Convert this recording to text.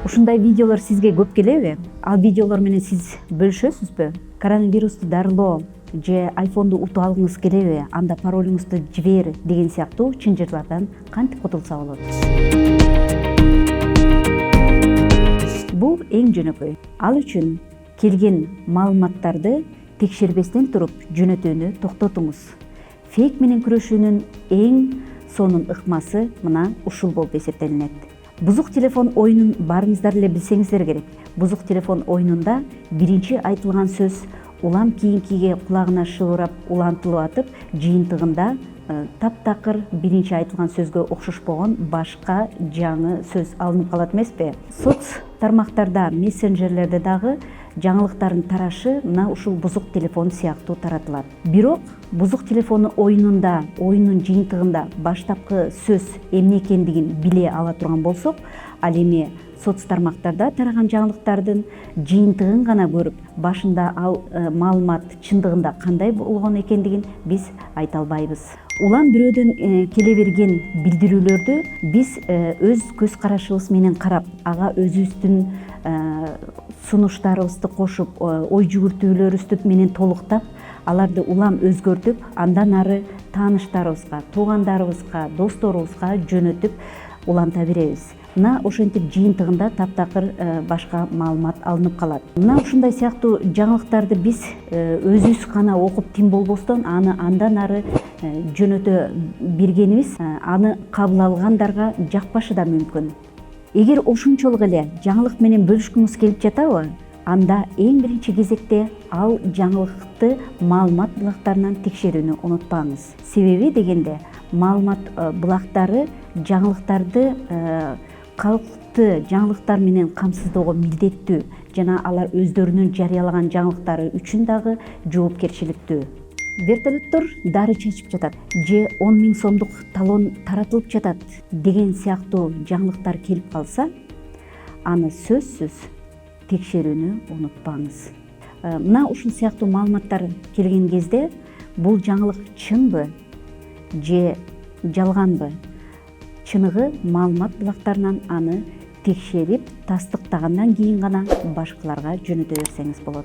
Ушундай видеолор сизге көп келеби? Ал видеолор менен сиз бөлүшөсүзбү? Коронавирусту дарылоо же айфонду утуп алгыңыз келеби? Анда паролуңузду жибер деген сыяктуу чынжырлардан кантип кутулса болот? Бул эң жөнөкөй. Ал үчүн келген маалыматтарды текшербестен туруп жөнөтүүнү токтотуңуз. Фейк менен күрөшүүнүн эң сонун ыкмасы мына ушул болуп эсептелинет. Бузук телефон оюнун баарыңыздар эле билсеңиздер керек. Бузук телефон оюнунда биринчи айтылган сөз улам кийинкиге кулагына шылырап улантылып атып, жыйынтыгында таптакыр биринчи айтылган сөзгө окшошпогон башка жаңы сөз алынып калат эмеспи? Соц тармактарда, мессенджерлерде дагы жаңылыктардын тарашы мына ушул бузук телефон сыяктуу таратылат. Бирок бузук телефону оюнунда, оюнун жыйынтыгында баштапкы сөз эмне экендигин биле ала турган болсок, ал эми соц тармактарда тараган жаңылыктардын жыйынтыгын гана көрүп, башында ал маалымат чындыгында кандай болгон экендигин биз айта албайбыз. Улам бирөөдөн келе берген билдирүүлөрдү биз өз көз карашыбыз менен карап, ага өзүбүздүн сунуштарыбызды кошуп, ой жүгүртүүлөрүбүздү менен толуктап, аларды улам өзгөртүп, андан ары тааныштарыбызга, туугандарыбызга, досторубузга жөнөтүп уланта беребиз. Мына ошентип жыйынтыгында таптакыр башка маалымат алынып калат. Мына ушундай сыяктуу жаңылыктарды биз өзүбүз гана окуп тим болбостон, аны андан ары жөнөтө бергенибиз аны кабыл алгандарга жакпашы да мүмкүн. Эгер ошончолук эле жаңылык менен бөлүшкүңүз келип жатабы, анда эң биринчи кезекте ал жаңылыкты маалымат булактарынан текшерүүнү унутпаңыз. Себеби дегенде маалымат булактары жаңылыктарды калкты жаңылыктар менен камсыздоого милдеттүү жана алар өздөрүнүн жарыялаган жаңылыктары үчүн дагы жоопкерчиликтүү. Вертолеттор дары чачып жатат же 10 000 сомдук талон таратылып жатат деген сыяктуу жаңылыктар келип калса, аны сөзсүз текшерүүнү унутпаңыз. Мына ушул сыяктуу маалыматтар келген кезде бул жаңылык чынбы же жалганбы? Чыныгы маалымат булактарынан аны текшерип, тастыктагандан кийин гана башкаларга жөнөтө берсеңиз болот.